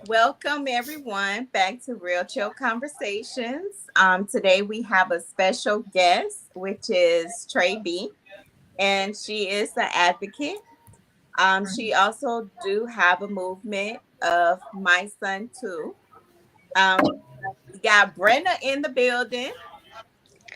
Welcome everyone back to Real Chill Conversations. Today we have a special guest, which is Trai B, and she is the advocate. She also do have a movement of my son too. Um, we got Brenda in the building.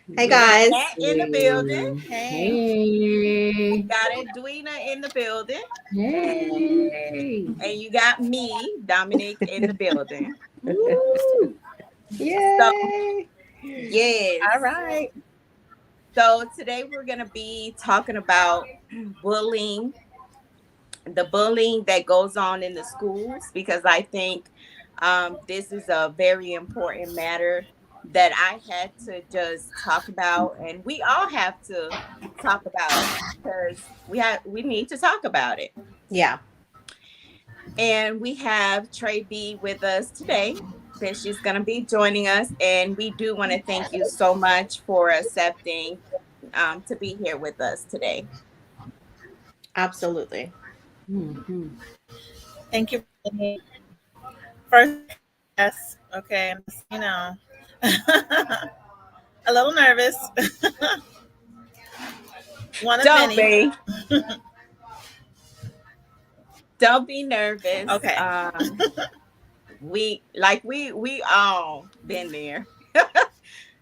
Hey We got guys. Nat in the building. Hey. We Hey, got Edwina in the building, hey, and you got me, Dominic, in the building. woo, So Yay. yes. All right. So today we're going to be talking about bullying, the bullying that goes on in the schools, because I think this is a very important matter that I had to just talk about, and we all have to talk about because we need to talk about it. Yeah. And we have Trai B with us today. That she's going to be joining us, and we do want to thank you so much for accepting to be here with us today. Absolutely. mhm. Thank you for having me. First, yes. Okay, I'm just, a little nervous. One of Don't many. be, don't be nervous. Okay. We all been there.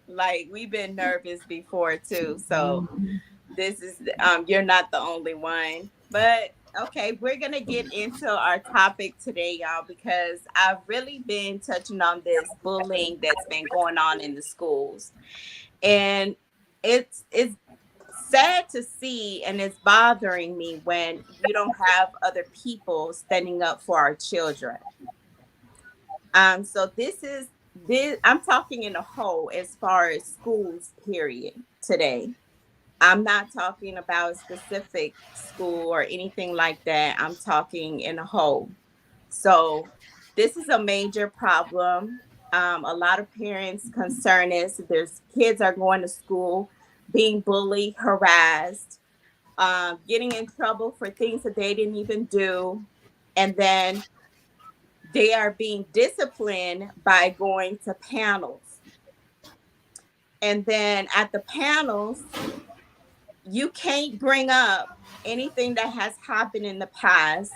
Like we've been nervous before too. So this is you're not the only one. But okay, we're gonna get into our topic today, y'all, because I've really been touching on this bullying that's been going on in the schools. And it's sad to see, and it's bothering me when you don't have other people standing up for our children. So this I'm talking in a whole as far as schools period today. I'm not talking about a specific school or anything like that. I'm talking in a whole. So this is a major problem. A lot of parents concern is there's kids are going to school being bullied, harassed, getting in trouble for things that they didn't even do, and then they are being disciplined by going to panels. And then at the panels, you can't bring up anything that has happened in the past.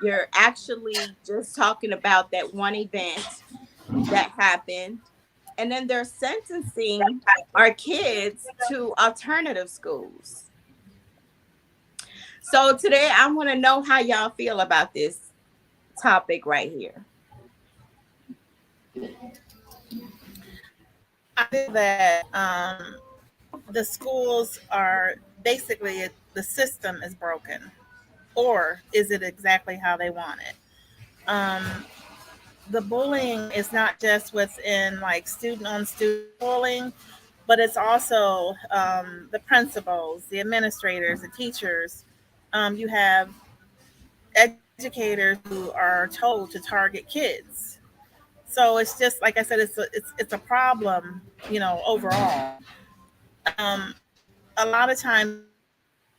You're actually just talking about that one event that happened. And then they're sentencing our kids to alternative schools. So today I want to know how y'all feel about this topic right here. I feel that the schools are basically the system is broken, or is it exactly how they want it? Um, the bullying is not just within like student on student bullying, but it's also the principals, the administrators, the teachers. You have educators who are told to target kids. So it's just like I said, it's a problem, overall. Um, a lot of times,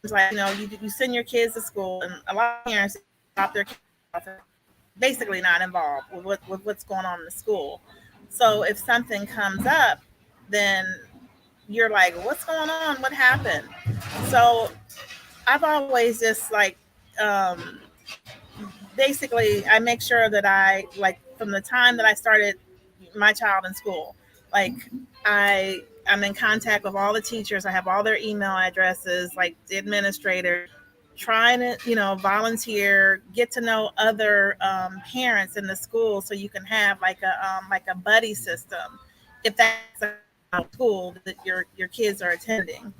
like you send your kids to school, and a lot of parents drop their kids off and basically not involved with what's going on in the school. So if something comes up, then you're like, what's going on? What happened? So I've always just like um, basically I make sure that I like from the time that I started my child in school, like I'm in contact with all the teachers. I have all their email addresses, like the administrators, trying to volunteer, get to know other parents in the school, so you can have like a buddy system if that's a school that your kids are attending.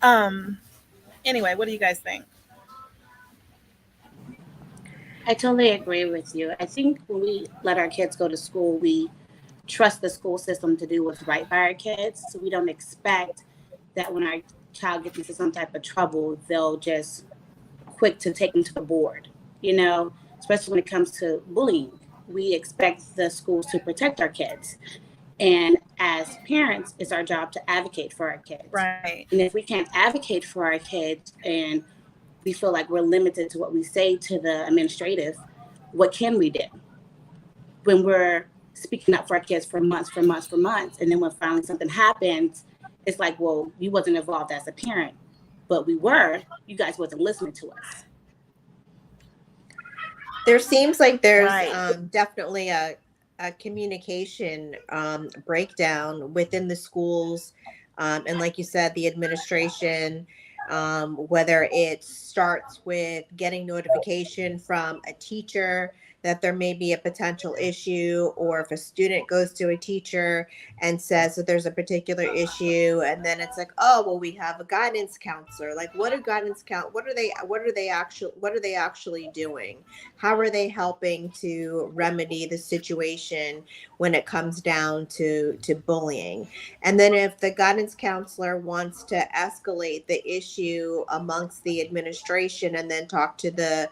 Um, anyway, what do you guys think? I totally agree with you. I think when we let our kids go to school, we trust the school system to do what's right by our kids. So we don't expect that when our child gets into some type of trouble, they'll just quick to take them to the board, especially when it comes to bullying. We expect the schools to protect our kids. And as parents, it's our job to advocate for our kids. Right. And if we can't advocate for our kids and we feel like we're limited to what we say to the administrative. What can we do when we're speaking up for our kids for months, for months, for months, and then when finally something happens, it's like, well, you wasn't involved as a parent, but we were. You guys wasn't listening to us. There seems like there's Right. definitely a communication breakdown within the schools. And like you said, the administration, whether it starts with getting notification from a teacher that there may be a potential issue, or if a student goes to a teacher and says that there's a particular issue, and then it's like, oh, well, we have a guidance counselor. Like, what are they actually doing? How are they helping to remedy the situation when it comes down to bullying? And then if the guidance counselor wants to escalate the issue amongst the administration and then talk to the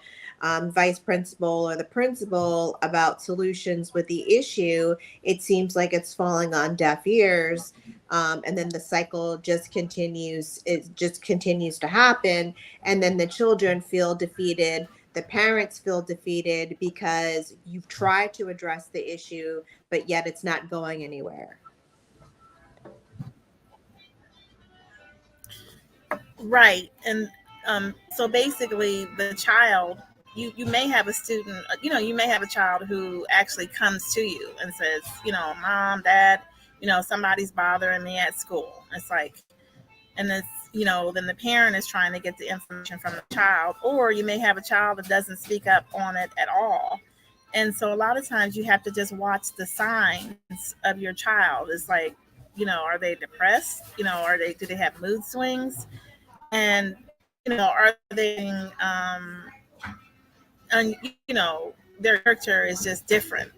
vice principal or the principal about solutions with the issue, it seems like it's falling on deaf ears. And then the cycle just continues. It just continues to happen. And then the children feel defeated. The parents feel defeated because you've tried to address the issue, but yet it's not going anywhere. Right. And so basically, the child, you may have a student, you may have a child who actually comes to you and says, Mom, Dad, somebody's bothering me at school. It's like, and it's, then the parent is trying to get the information from the child, or you may have a child that doesn't speak up on it at all. And so a lot of times you have to just watch the signs of your child. It's like, are they depressed? Do they have mood swings? And, are they, and, their character is just different.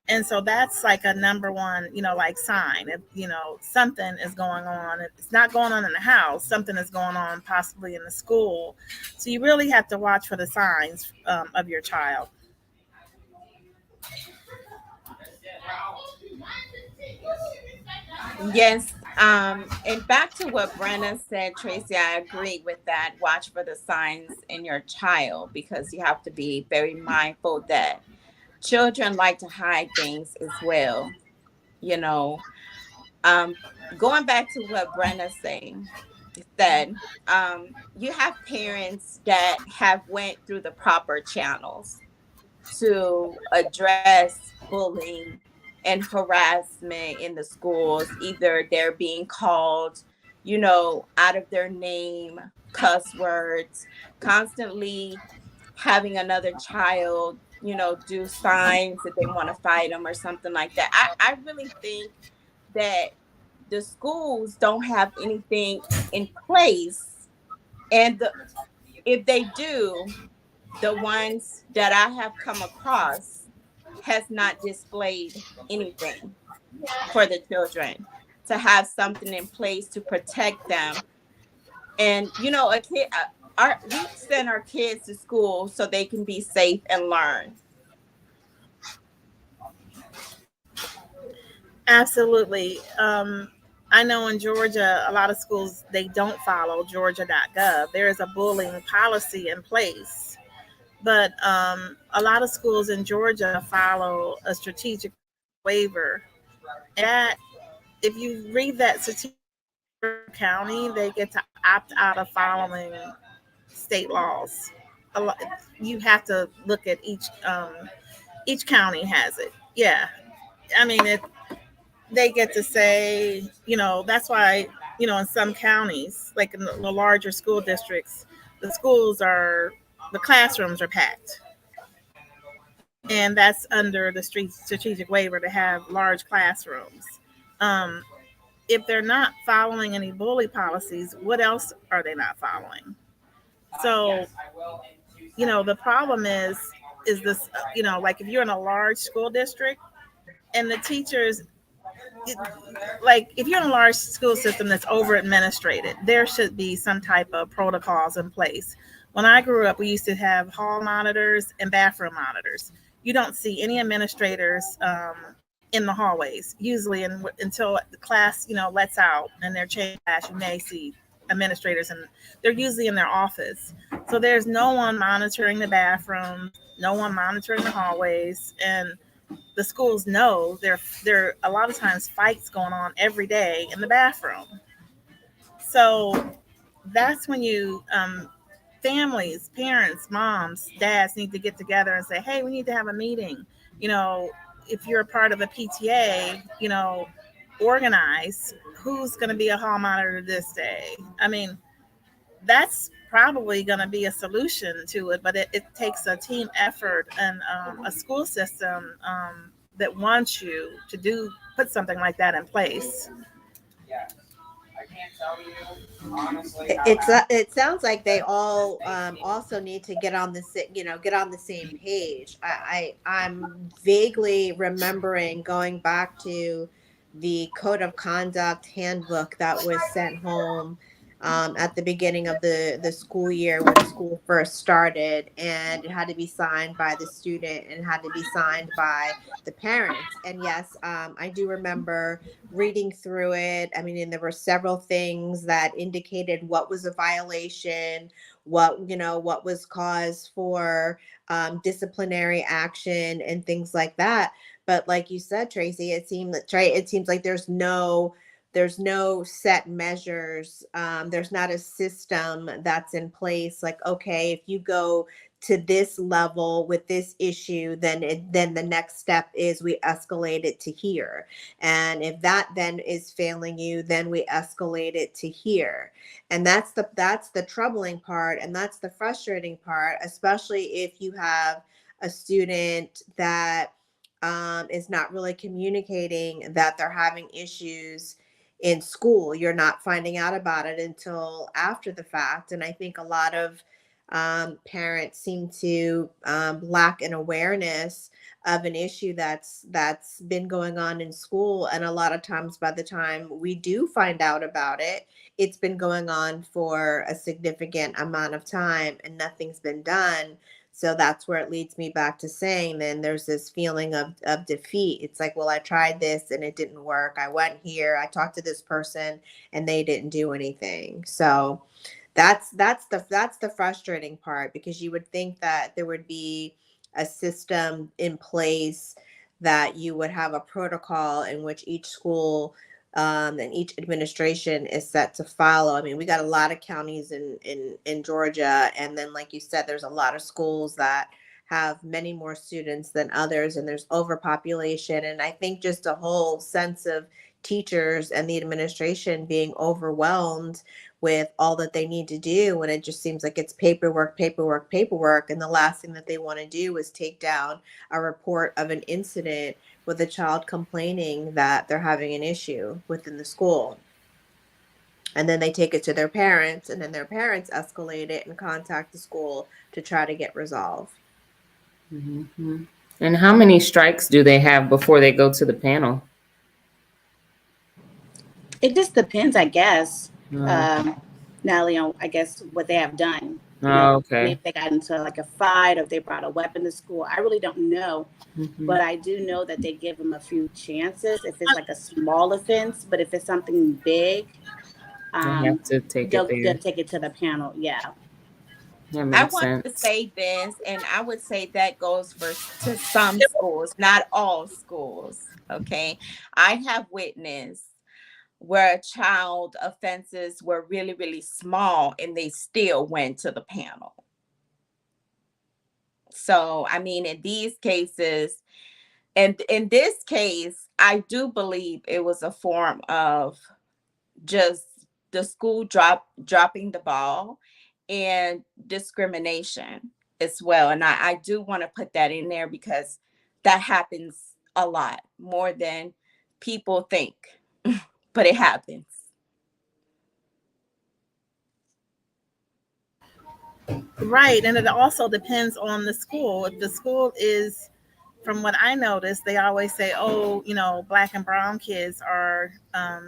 And so that's like a number one, like sign. If, something is going on. If it's not going on in the house, something is going on possibly in the school. So you really have to watch for the signs of your child. Yes. And back to what Brenna said, Tracy, I agree with that. Watch for the signs in your child, because you have to be very mindful that children like to hide things as well. You know, um, going back to what Brenna said, you have parents that have went through the proper channels to address bullying and harassment in the schools. Either they're being called, out of their name, cuss words, constantly having another child, do signs that they want to fight them or something like that. I really think that the schools don't have anything in place. And if they do, the ones that I have come across has not displayed anything for the children to have something in place to protect them. And a kid, we send our kids to school so they can be safe and learn. Absolutely. I know in Georgia, a lot of schools, they don't follow Georgia.gov. There is a bullying policy in place. But a lot of schools in Georgia follow a strategic waiver. And that, if you read that strategic county, they get to opt out of following state laws. You have to look at each county has it. Yeah. I mean, they get to say, that's why, in some counties, like in the larger school districts, the classrooms are packed. And that's under the strategic waiver to have large classrooms. Um, if they're not following any bully policies, what else are they not following? So, the problem is this, like if you're in a large school district and the teachers, like if you're in a large school system that's over administrated, there should be some type of protocols in place. When I grew up, we used to have hall monitors and bathroom monitors. You don't see any administrators in the hallways usually until the class lets out and they're changing class. You may see administrators, and they're usually in their office. So there's no one monitoring the bathrooms, no one monitoring the hallways, and the schools know there a lot of times fights going on every day in the bathroom. So that's when you families, parents, moms, dads need to get together and say, hey, we need to have a meeting. You know, if you're a part of a PTA, organize who's going to be a hall monitor this day. I mean, that's probably going to be a solution to it, but it takes a team effort and a school system that wants you to put something like that in place. It sounds like they all also need to get on the get on the same page. I'm vaguely remembering going back to the code of conduct handbook that was sent home at the beginning of the school year when school first started, and it had to be signed by the student and had to be signed by the parents. And yes, I do remember reading through it. I mean, and there were several things that indicated what was a violation, what was cause for disciplinary action and things like that. But like you said, Tracy, it seems like there's no set measures. There's not a system that's in place. Like, okay, if you go to this level with this issue, then the next step is we escalate it to here. And if that then is failing you, then we escalate it to here. And that's the troubling part, and that's the frustrating part, especially if you have a student that is not really communicating that they're having issues in school. You're not finding out about it until after the fact. And I think a lot of parents seem to lack an awareness of an issue that's been going on in school. And a lot of times, by the time we do find out about it, it's been going on for a significant amount of time and nothing's been done. So that's where it leads me back to saying then there's this feeling of defeat. It's like, well, I tried this and it didn't work. I went here, I talked to this person and they didn't do anything. So that's the frustrating part, because you would think that there would be a system in place, that you would have a protocol in which each school and each administration is set to follow. I mean, we got a lot of counties in Georgia, and then like you said, there's a lot of schools that have many more students than others, and there's overpopulation, and I think just a whole sense of teachers and the administration being overwhelmed with all that they need to do, and it just seems like it's paperwork, paperwork, paperwork, and the last thing that they want to do is take down a report of an incident with a child complaining that they're having an issue within the school. And then they take it to their parents, and then their parents escalate it and contact the school to try to get resolved. Mm-hmm. And how many strikes do they have before they go to the panel? It just depends, I guess. Oh, Now, I guess what they have done. okay. Maybe they got into like a fight, or if they brought a weapon to school. I really don't know. Mm-hmm. But I do know that they give them a few chances if it's like a small offense. But if it's something big, They have to take they'll it there. take it to the panel. Yeah. That I makes want to sense. say this, and I would say that goes to some schools, not all schools. Okay. I have witnessed where child offenses were really, really small and they still went to the panel. So, I mean, in these cases, and in this case, I do believe it was a form of just the school dropping the ball and discrimination as well. And I do want to put that in there because that happens a lot more than people think, but it happens. Right, and it also depends on the school. If the school is, from what I noticed, they always say, "Oh, black and brown kids are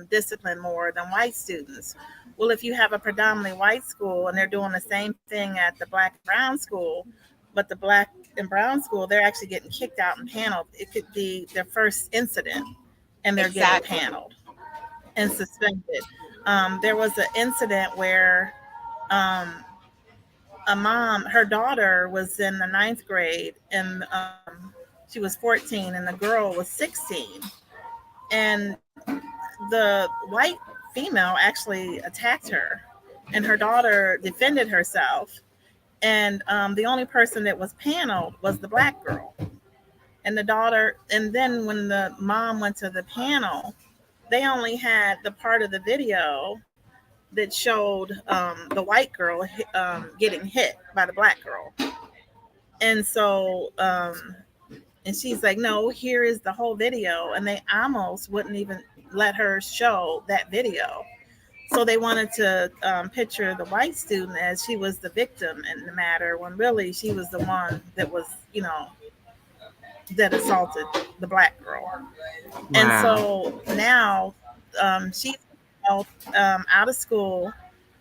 disciplined more than white students." Well, if you have a predominantly white school and they're doing the same thing at the black and brown school, but the black and brown school, they're actually getting kicked out and paneled. It could be their first incident, and they're getting Exactly. paneled and suspended. There was an incident where um, a mom, her daughter was in the ninth grade, and she was 14, and the girl was 16, and the white female actually attacked her, and her daughter defended herself, and the only person that was paneled was the black girl, and the daughter. And then when the mom went to the panel, they only had the part of the video that showed the white girl getting hit by the black girl. And so, and she's like, no, here is the whole video. And they almost wouldn't even let her show that video. So they wanted to picture the white student as she was the victim in the matter, when really she was the one that was, that assaulted the black girl. And Wow. so now she's out of school,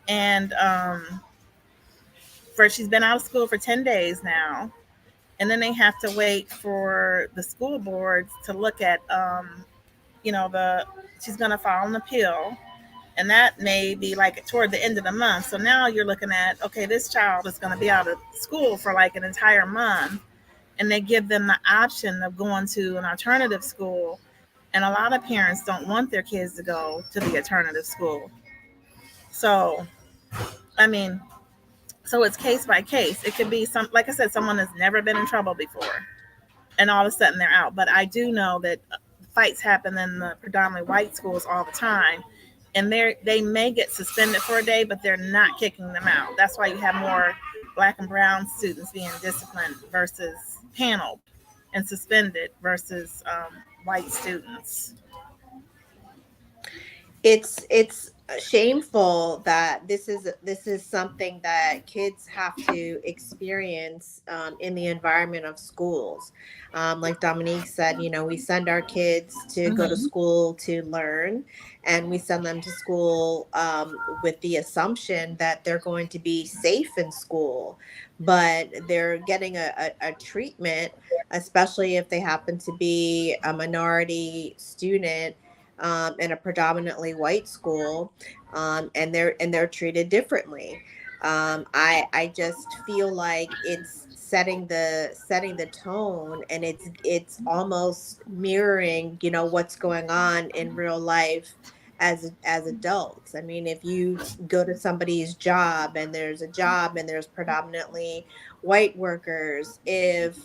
and she's been out of school for 10 days now, and then they have to wait for the school boards to look at the she's going to file an appeal, and that may be like toward the end of the month. So now you're looking at, okay, this child is going to be out of school for like an entire month, and they give them the option of going to an alternative school, and a lot of parents don't want their kids to go to the alternative school. So I mean, so it's case by case. It could be like I said, someone has never been in trouble before, and all of a sudden they're out. But I do know that fights happen in the predominantly white schools all the time, and they may get suspended for a day, but they're not kicking them out. That's why you have more black and brown students being disciplined versus paneled and suspended versus white students. It's shameful that this is something that kids have to experience in the environment of schools. Like Dominique said, we send our kids to go to Mm-hmm. school to learn, and we send them to school with the assumption that they're going to be safe in school, but they're getting a treatment, especially if they happen to be a minority student in a predominantly white school, and they're treated differently. I just feel like it's setting the tone, and it's almost mirroring what's going on in real life as adults. I mean, if you go to somebody's job, and there's predominantly white workers, if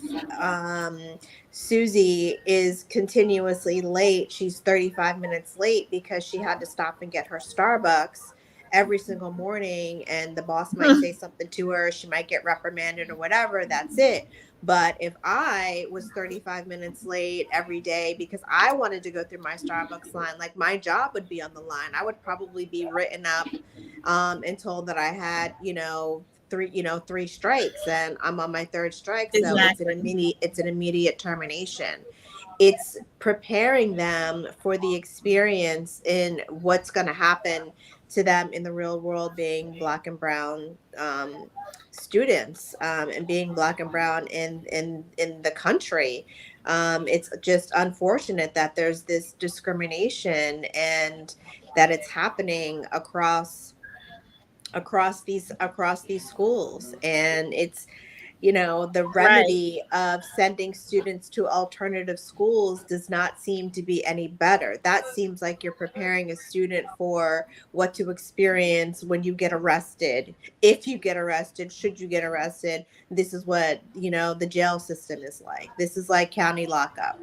Susie is continuously late. She's 35 minutes late because she had to stop and get her Starbucks every single morning, and the boss might say something to her. She might get reprimanded or whatever. That's it. But if I was 35 minutes late every day because I wanted to go through my Starbucks line, like, my job would be on the line. I would probably be written up and told that I had, three strikes, and I'm on my third strike. So Exactly. it's an immediate termination. It's preparing them for the experience in what's going to happen to them in the real world, being black and brown students, and being black and brown in the country. It's just unfortunate that there's this discrimination, and that it's happening across these schools. And it's the Right. remedy of sending students to alternative schools does not seem to be any better. That seems like you're preparing a student for what to experience when you get arrested. If you get arrested, should you get arrested, this is what the jail system is like. This is like county lockup.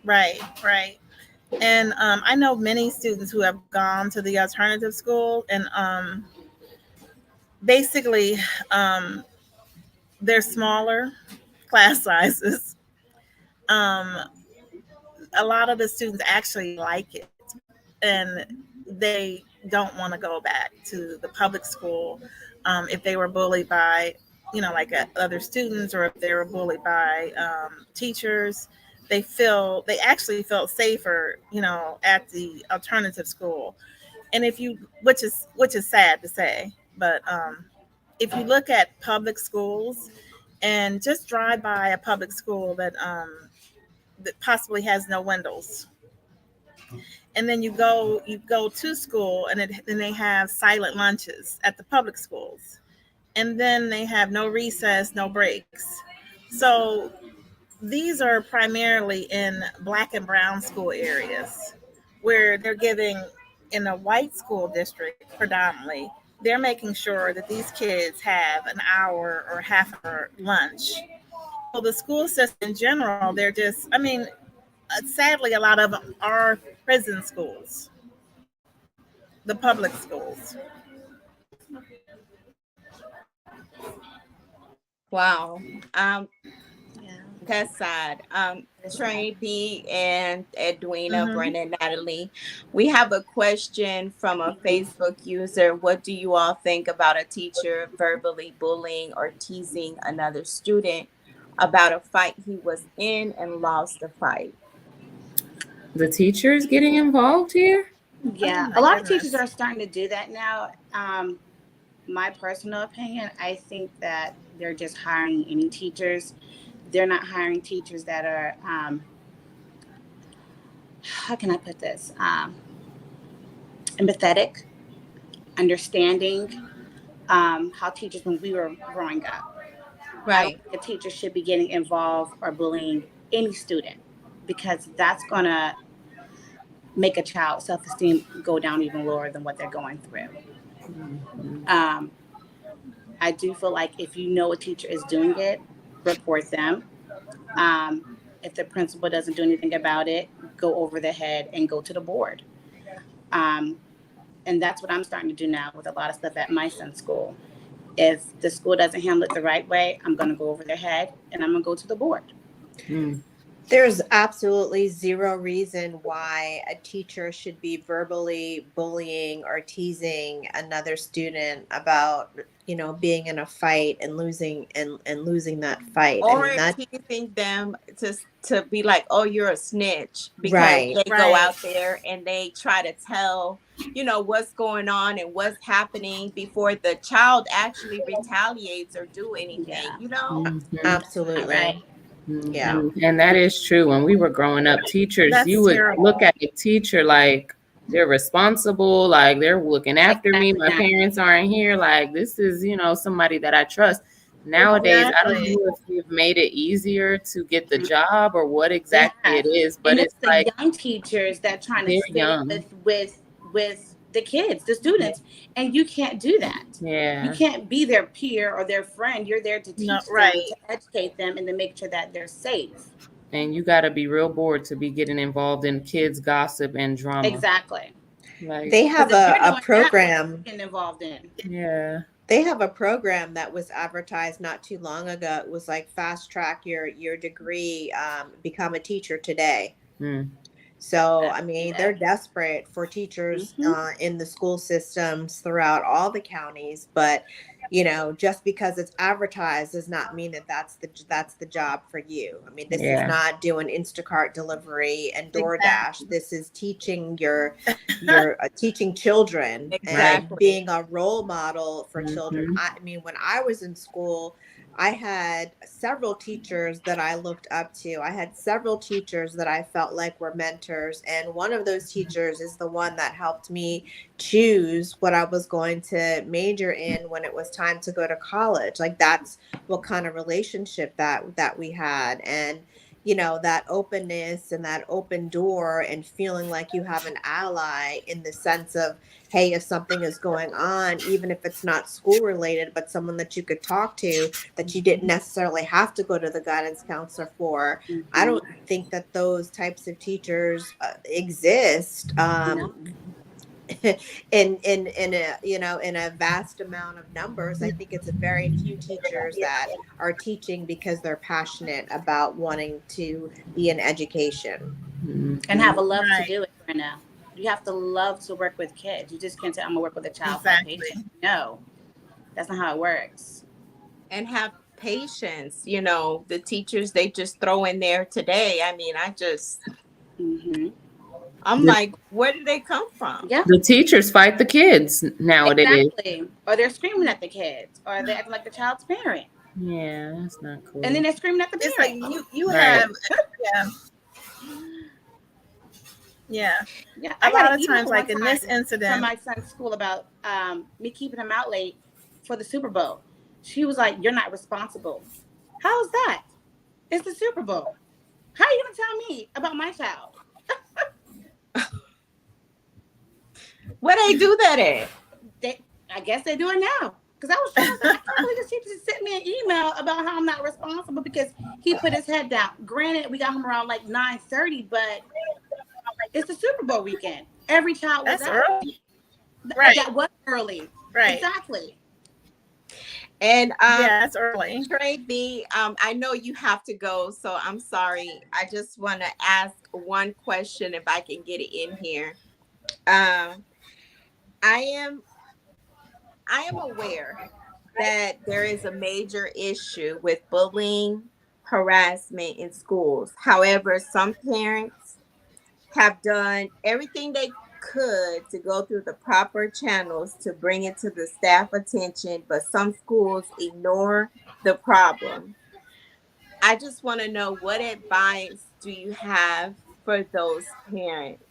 Right. Right. And I know many students who have gone to the alternative school, and basically, um, they're smaller class sizes. Um, a lot of the students actually like it, and they don't want to go back to the public school if they were bullied by, like other students, or if they were bullied by teachers. They actually felt safer, at the alternative school. And if you, which is sad to say, but if you look at public schools and just drive by a public school that possibly has no windows, and then you go to school, and then they have silent lunches at the public schools, and then they have no recess, no breaks. So these are primarily in black and brown school areas where they're giving, in a white school district predominantly, they're making sure that these kids have an hour or half hour lunch. So the school system in general, they're just, I mean, sadly, a lot of them are prison schools, the public schools. Wow. Yeah. That's sad. Trai B and Edwina, Hmm. Brennan, Natalie, we have a question from a Facebook user. What do you all think about a teacher verbally bullying or teasing another student about a fight he was in and lost the fight? The teachers getting involved here? Yeah, Oh a my lot of teachers goodness. are starting to do that now. My personal opinion, I think that they're just hiring any teachers. They're not hiring teachers that are, how can I put this? Empathetic, understanding, how teachers, when we were growing up, I don't Right. think a teacher should be getting involved or bullying any student, because that's going to make a child's self-esteem go down even lower than what they're going through. Mhm. Um, I do feel like if you know a teacher is doing it, report them. If the principal doesn't do anything about it, go over the head and go to the board. Um, and that's what I'm starting to do now with a lot of stuff at my son's school. If the school doesn't handle it the right way, I'm going to go over their head and I'm going to go to the board. Mm. There's absolutely zero reason why a teacher should be verbally bullying or teasing another student about, being in a fight and losing that fight. I Or mean, that teasing them to be like, "Oh, you're a snitch," because right. they go Right. out there and they try to tell, what's going on and what's happening before the child actually retaliates or do anything, Yeah. Mhm. All right. Absolutely. Yeah. And that is true. When we were growing up, teachers, you That's would look terrible. at a teacher like they're responsible, like they're looking after me. Exactly My that. parents aren't here. Like this is, somebody that I trust. Nowadays, I don't Exactly. know if we've made it easier to get the job or what exactly Yes. it is, but And it's it's the like young teachers that trying to they're spit young. with the kids, the students, and you can't do that. You Yeah. can't be their peer or their friend. You're there to No, teach them, right. to educate them, and to make sure that they're safe. And you got to be real bored to be getting involved in kids gossip and drama. Exactly. Like, They Because have if you're a doing that, what are you program. getting involved in? yeah. They have a program that was advertised not too long ago. It was like fast track your degree, become a teacher today. Mm. So, I I see mean, they're that. desperate for teachers Hmm. in the school systems throughout all the counties. But, just because it's advertised does not mean that that's the job for you. I mean, this is Yeah. not doing Instacart delivery and DoorDash. Exactly. This is teaching your teaching children Right. and Exactly. being a role model for children. Hmm. I mean, when I was in school, I had several teachers that I looked up to. I had several teachers that I felt like were mentors. And one of those teachers is the one that helped me choose what I was going to major in when it was time to go to college. Like that's what kind of relationship that we had. And that openness and that open door and feeling like you have an ally in the sense of, hey, if something is going on, even if it's not school related, but someone that you could talk to that you didn't necessarily have to go to the guidance counselor for. I Hmm. don't think that those types of teachers exist. No. In a in a vast amount of numbers. I think it's a very few teachers that are teaching because they're passionate about wanting to be in education. And have a love to Right. do it, Brenda. You have to love to work with kids. You just can't say, I'm going to work with a child for a Exactly. paycheck. No, that's not how it works. And have patience. The teachers they just throw in there today. I mean, Hmm. I'm The, like, where did they come from? Yeah, the teachers fight the kids nowadays. exactly. Or they're screaming at the kids, or they're acting like the child's parent. Yeah, that's not And then cool. they're screaming at the It's like parent. you Right. have, yeah. Yeah. Yeah, A I got lot an of email times, one like in this time from incident, my son's school about me keeping him out late for the Super Bowl. She was like, "You're not responsible." How's that? It's the Super Bowl. How are you gonna tell me about my child? Where they do that at? I guess they're doing now. Because I was trying to say, I can't believe this teacher just sent me an email about how I'm not responsible because he put his head down. Granted, we got home around like 9:30, but it's the Super Bowl weekend. Every child was that's out. early. Right. That was early. Right. Exactly. And Yeah, that's early. Trai B, I know you have to go, so I'm sorry. I just want to ask one question if I can get it in here. Um, I am I am aware that there is a major issue with bullying, harassment in schools. However, some parents have done everything they could to go through the proper channels to bring it to the staff attention, but some schools ignore the problem. I just want to know, what advice do you have for those parents?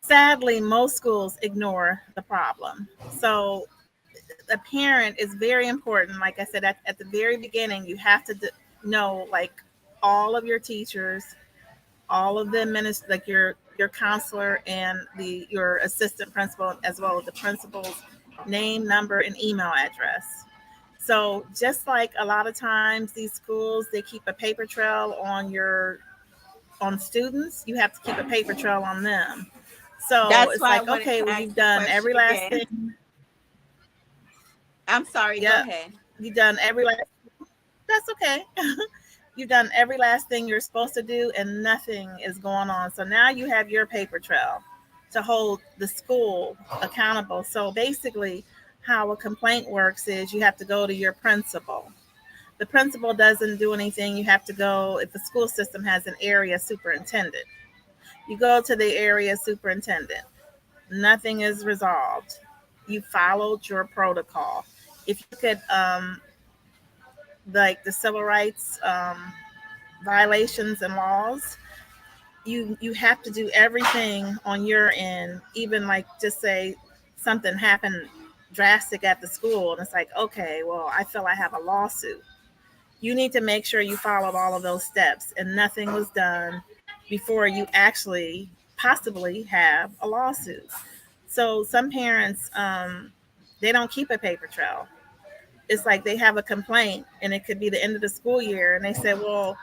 Sadly, most schools ignore the problem. So a parent is very important. Like I said, at the very beginning, you have to know like all of your teachers, all of the like your counselor and the your assistant principal, as well as the principal's name, number, and email address. So just like a lot of times these schools, they keep a paper trail on students, you have to keep a paper trail on them. So That's it's why I like, wanted okay, to well, ask you've the done question every last again. thing. I'm sorry, go Yep. ahead. You've done every last, that's okay. You've done every last thing you're supposed to do and nothing is going on. So now you have your paper trail to hold the school accountable. So basically, how a complaint works is you have to go to your principal. The principal doesn't do anything. You have to go, if the school system has an area superintendent, you go to the area superintendent. Nothing is resolved. You followed your protocol. If you look at like the civil rights violations and laws, you have to do everything on your end. Even like just say something happened drastic at the school, and it's like, okay, well, I feel I have a lawsuit. You need to make sure you followed all of those steps, and nothing was done before you actually possibly have a lawsuit. So some parents, they don't keep a paper trail. It's like they have a complaint, and it could be the end of the school year, and they say, well,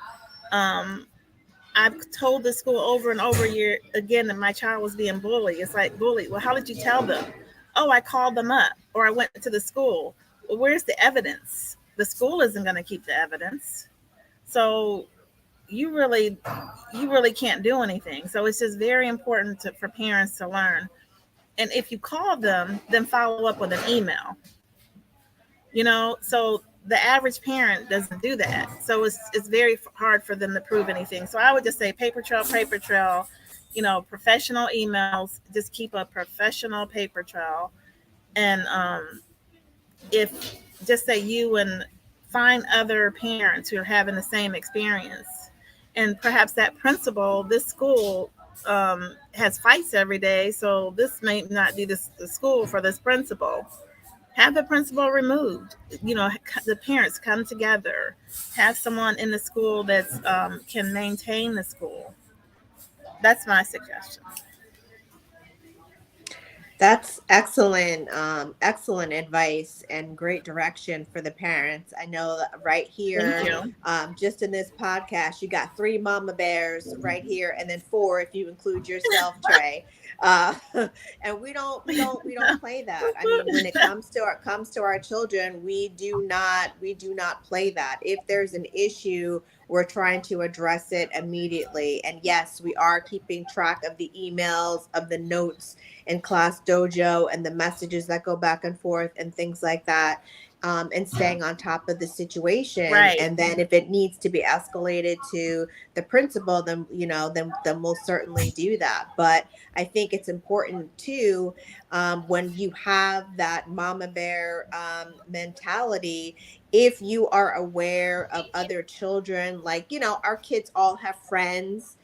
um, I've told the school over and over year again that my child was being bullied. It's like, bullied. Well, how did you tell them? Oh, I called them up or I went to the school. Well, where's the evidence? The school isn't going to keep the evidence. So you really you really can't do anything. So it's just very important for parents to learn. And if you call them, then follow up with an email. So the average parent doesn't do that, so it's very hard for them to prove anything. So I would just say paper trail, professional emails, just keep a professional paper trail. And if just say you and find other parents who are having the same experience, and perhaps that principal, this school has fights every day, so this may not be the school for this principal. Have the principal removed. The parents come together. Have someone in the school that's can maintain the school. That's my suggestion. That's excellent, excellent advice and great direction for the parents. I know that right Thank here, you. just in this podcast, you got three mama bears right here, and then four if you include yourself, Trey. Uh, and we don't play that. I mean, when it comes to our children, we do not play that. If there's an issue, we're trying to address it immediately. And yes, we are keeping track of the emails, of the notes in class dojo, and the messages that go back and forth and things like that, and staying on top of the situation. Right. And then if it needs to be escalated to the principal, then then we'll certainly do that. But I think it's important too, when you have that mama bear mentality, if you are aware of other children, like our kids all have friends,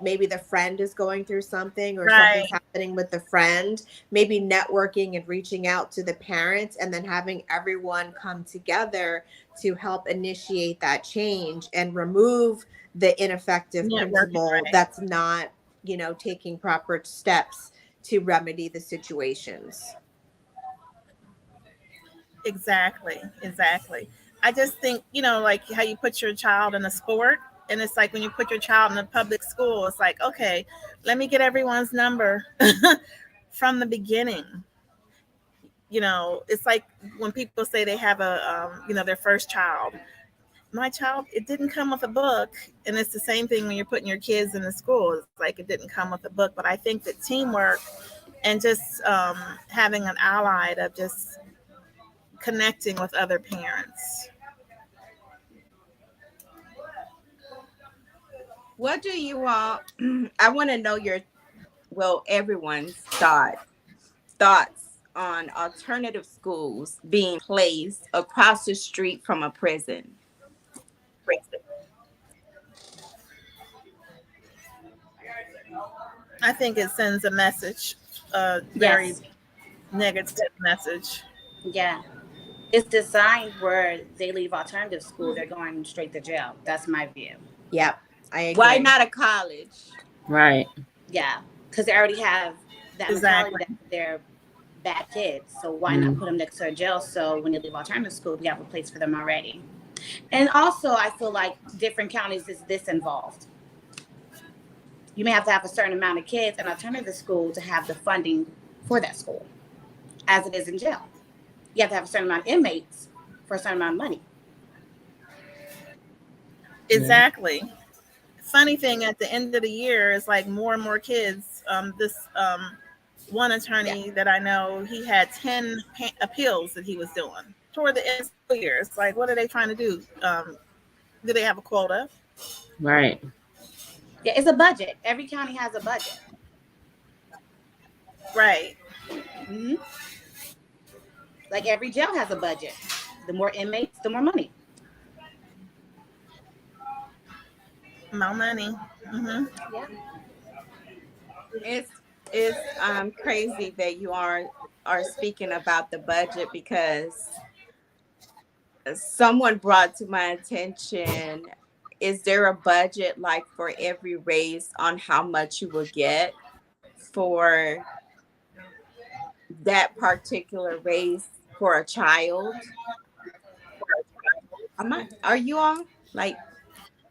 maybe the friend is going through something or Right. something's happening with the friend, maybe networking and reaching out to the parents and then having everyone come together to help initiate that change and remove the ineffective Networking, principal right. that's not, taking proper steps to remedy the situations. Exactly. Exactly. I just think, like how you put your child in a sport. And it's like when you put your child in a public school, it's like, okay, let me get everyone's number from the beginning. It's like when people say they have their first child. My child, it didn't come with a book. And it's the same thing when you're putting your kids in the school. It's like it didn't come with a book. But I think that teamwork and just having an ally of just connecting with other parents. What do you all? I want to know everyone's thoughts on alternative schools being placed across the street from a prison. I think it sends a message, a very Yes. negative message. Yeah. It's designed where they leave alternative school, they're going straight to jail. That's my view. Yep, I Why agree. not a college? Right. Yeah. Because they already have that mentality Exactly. that they're bad kids. So why not Mm. put them next to a jail so when they leave alternative school, we have a place for them already? And also, I feel like different counties is this involved. You may have to have a certain amount of kids in alternative school to have the funding for that school, as it is in jail. You have to have a certain amount of inmates for a certain amount of money. Yeah. Exactly. Funny thing, at the end of the year, is like more and more kids. This one Yeah. attorney that I know, he had 10 appeals that he was doing toward the end of the school year. It's like, what are they trying to do? Do they have a quota? Right. Yeah, it's a budget. Every county has a budget. Right. Hmm. Like every jail has a budget. The more inmates, the more money. More money. Hmm. Yeah. It's crazy that you are speaking about the budget because someone brought to my attention, is there a budget like for every race on how much you will get for that particular race for a child? Are you all like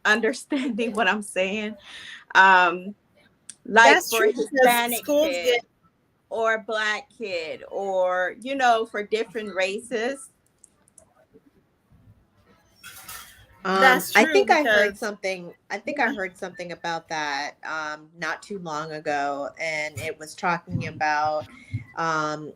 understanding what I'm saying? Um like That's for true because Hispanic schools get. kid or black kid or for different races. That's I true think I heard because. something. I think I Yeah. heard something about that not too long ago, and it was talking about um,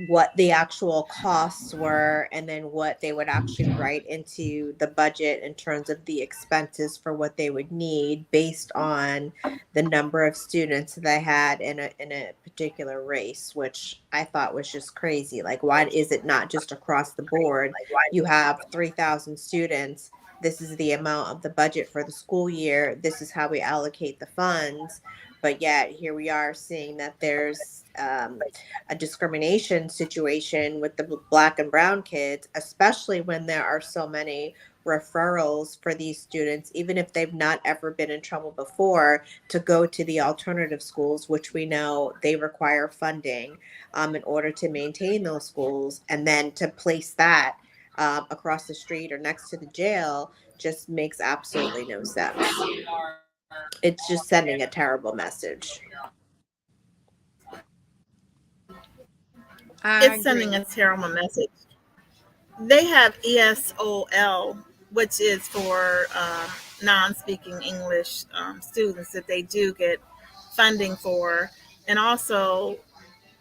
what the actual costs were and then what they would actually write into the budget in terms of the expenses for what they would need based on the number of students they had in a particular race, which I thought was just crazy. Like, why is it not just across the board? You have 3,000 students, this is the amount of the budget for the school year, this is how we allocate the funds. But yet here we are seeing that there's a discrimination situation with the black and brown kids, especially when there are so many referrals for these students, even if they've not ever been in trouble before, to go to the alternative schools, which we know they require funding in order to maintain those schools. And then to place that across the street or next to the jail just makes absolutely no sense. It's just sending a terrible message. I It's sending a agree. terrible message. They have ESOL, which is for non-speaking English students that they do get funding for, and also,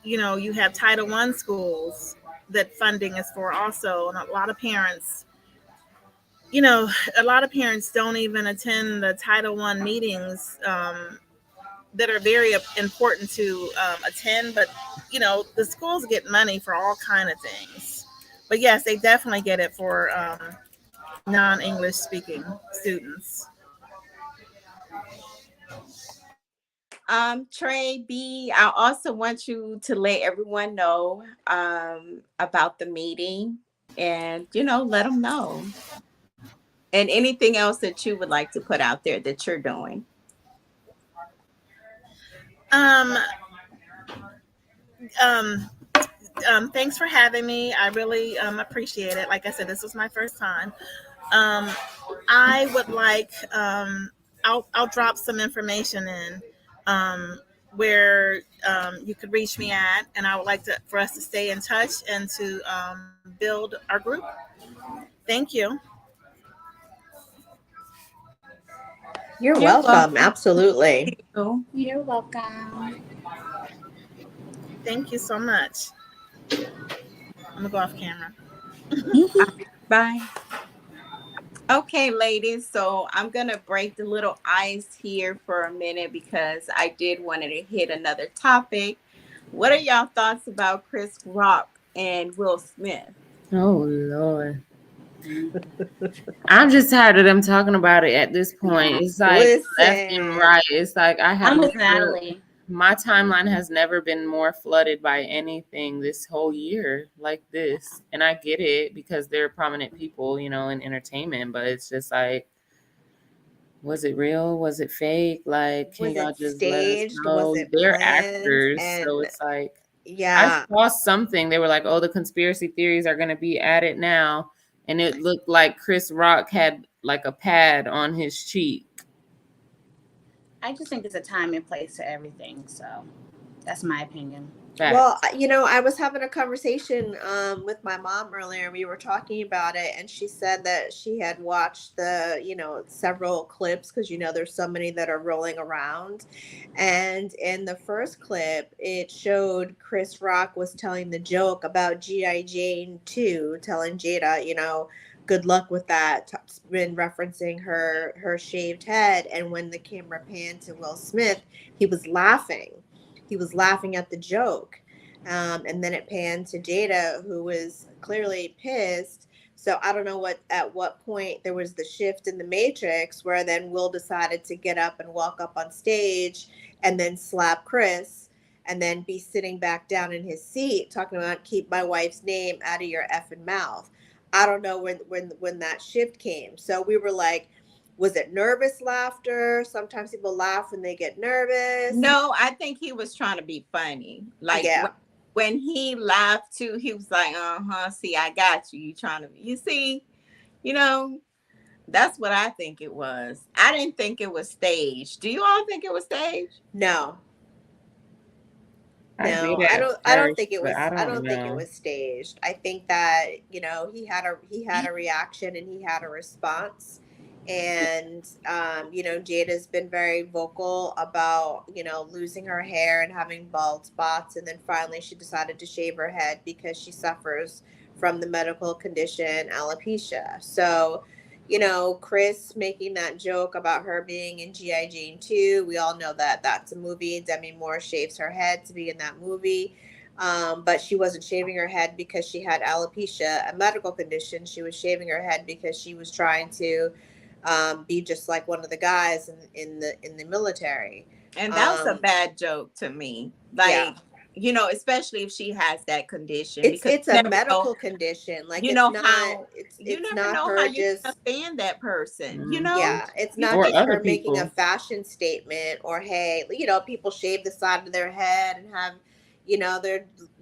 you have Title I schools that funding is for also, and you know, a lot of parents don't even attend the Title I meetings that are very important to attend, but the schools get money for all kind of things. But yes, they definitely get it for non-English speaking students. Trai B, I also want you to let everyone know about the meeting and, let them know. And anything else that you would like to put out there that you're doing. Um, um, Thanks for having me. I really appreciate it. Like I said, this was my first time. Um, I would like I'll drop some information in um, where you could reach me at, and I would like to for us to stay in touch and to build our group. Thank you. You're You're welcome. welcome. Absolutely. You. You're welcome. Thank you so much. I'm gonna go off camera. All right, bye. Okay, ladies. So I'm gonna break the little ice here for a minute because I did want to hit another topic. What are y'all thoughts about Chris Rock and Will Smith? Oh Lord. I'm just tired of them talking about it at this point. It's like left and Listen, right. It's like I have I'm with never Natalie. my timeline has never been more flooded by anything this whole year like this. And I get it because they're prominent people, in entertainment, but it's just like, was it real? Was it fake? Like, can was y'all it just let us staged? Was know? it They're planned? actors, so And it's like I yeah, saw something. They were like, "Oh, the conspiracy theories are going to be added now," and it looked like Chris Rock had like a pad on his cheek. I just think there's a time and place to everything. So that's my opinion. well, Facts. I was having a conversation with my mom earlier, and we were talking about it, and she said that she had watched the, several clips because there's so many that are rolling around. And in the first clip, it showed Chris Rock was telling the joke about G.I. Jane 2, telling Jada, good luck with that, been referencing her shaved head. And when the camera panned to Will Smith, he was laughing. He was laughing at the joke. And then it panned to Jada, who was clearly pissed. So I don't know at what point there was the shift in the matrix where then Will decided to get up and walk up on stage and then slap Chris and then be sitting back down in his seat talking about keep my wife's name out of your effing mouth. I don't know when that shift came. So we were like, was it nervous laughter? Sometimes people laugh when they get nervous. No, I think he was trying to be funny. Like Yeah. when he laughed too, he was like, "Uh-huh, see, I got you. You trying to you see, you know, that's what I think it was. I didn't think it was staged. Do you all think it was staged? No. I did No, at I don't first, think it but I was I don't don't think it know. was staged. I think that, he had a reaction and he had a response. And Jada's been very vocal about, losing her hair and having bald spots, and then finally she decided to shave her head because she suffers from the medical condition alopecia. So, Chris making that joke about her being in G.I. Jane 2. We all know that that's a movie. Demi Moore shaves her head to be in that movie. But she wasn't shaving her head because she had alopecia, a medical condition. She was shaving her head because she was trying to be just like one of the guys in the military. And that was a Um, bad joke to me. yeah, Like, especially if she has that condition it's because it's you a never know, medical condition. Like you it's know not how it's you it's never not know how her you can just. offend that person, Mhm. Yeah, it's You not Or just other her making a people. fashion statement or hey, people shave the side of their head and have,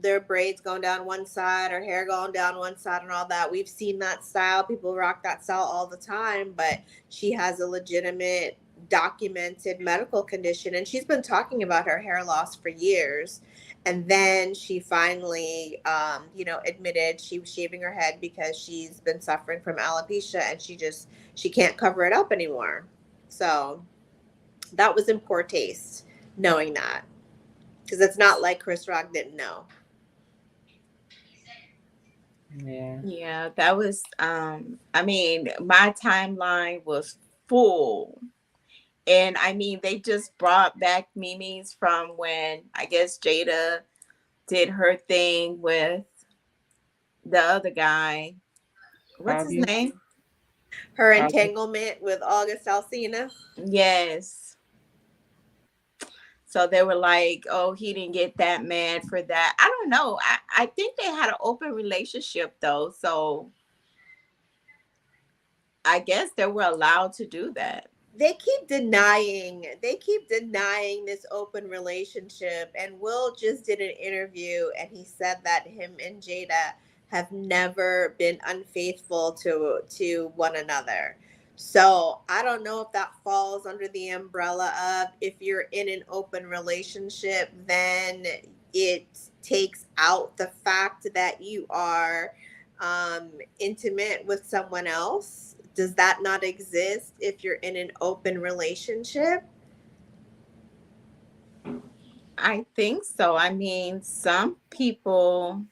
their braids going down one side or hair going down one side and all that. We've seen that style. People rock that style all the time, but she has a legitimate documented medical condition and she's been talking about her hair loss for years. And then she finally admitted she was shaving her head because she's been suffering from alopecia and she can't cover it up anymore. So that was in poor taste, knowing that, because it's not like Chris Rock didn't know. Yeah. Yeah, that was I mean, my timeline was full. And I mean, they just brought back memes from when I guess Jada did her thing with the other guy. What's his August. name? Her August. entanglement with August Alsina. Yes. So they were like, oh, he didn't get that mad for that. I don't know. I think they had an open relationship though. So I guess they were allowed to do that. They keep denying this open relationship, and Will just did an interview and he said that him and Jada have never been unfaithful to one another. So I don't know if that falls under the umbrella of, if you're in an open relationship, then it takes out the fact that you are intimate with someone else. Does that not exist if you're in an open relationship? I think so. I mean, some people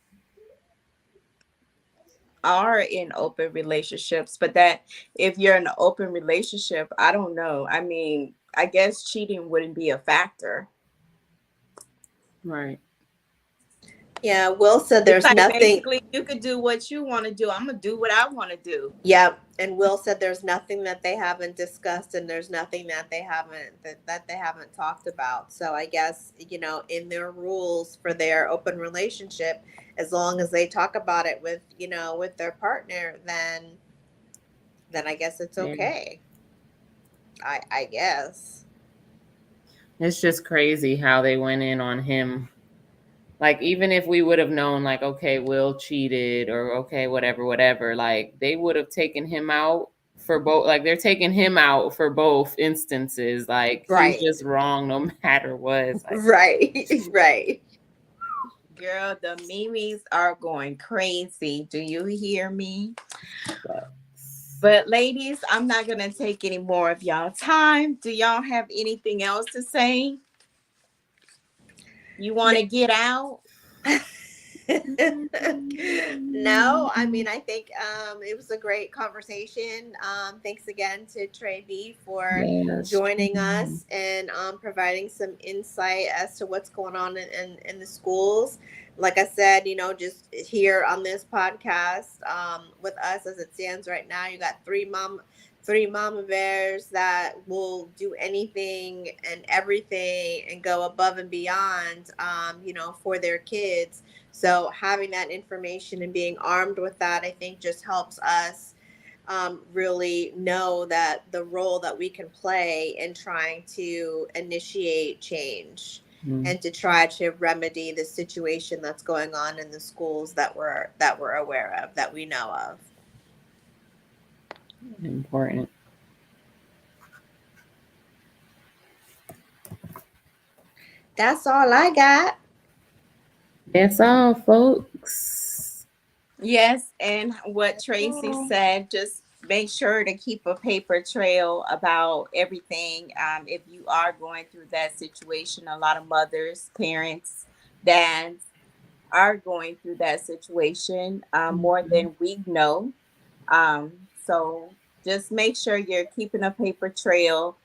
are in open relationships, but that if you're in an open relationship, I don't know. I mean, I guess cheating wouldn't be a factor. Right. Yeah, Will said It's there's like nothing. basically you could do what you want to do. I'm gonna do what I want to do. Yep, and Will said there's nothing that they haven't discussed, and there's nothing that they haven't talked about. So I guess, in their rules for their open relationship, as long as they talk about it with, with their partner, then I guess it's Yeah. okay. I guess. It's just crazy how they went in on him. Like, even if we would have known, like, okay, Will cheated, or okay, whatever, like, they would have taken him out for both. Like, they're taking him out for both instances. Like, he's Right. just wrong no matter what. It's like, Right. Right. Girl, the memes are going crazy. Do you hear me? But ladies, I'm not gonna take any more of y'all time. Do y'all have anything else to say? You want to get out? No, I mean, I think it was a great conversation. Thanks again to Trai B for yes. joining us and providing some insight as to what's going on in the schools. Like I said, just here on this podcast, with us as it stands right now, you got three mama bears that will do anything and everything and go above and beyond, for their kids. So having that information and being armed with that, I think, just helps us really know that the role that we can play in trying to initiate change and to try to remedy the situation that's going on in the schools that we're aware of, that we know of. Important. That's all I got. That's all, folks. Yes, and what Tracy said, just make sure to keep a paper trail about everything. If you are going through that situation, a lot of mothers, parents, dads are going through that situation more than we know. So just make sure you're keeping a paper trail.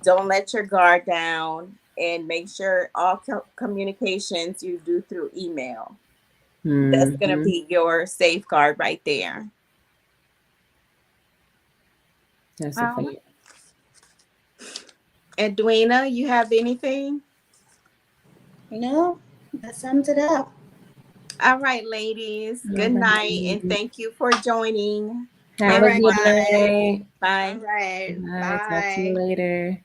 Don't let your guard down, and make sure all communications you do through email. That's going to Mm-hmm. be your safeguard right there. That's a fact. Edwina, you have anything? No, that sums it up. All right, ladies. Good night, and thank you for joining. Have All a right, good guys. night. Bye. All right. Bye. Talk to you Bye. later.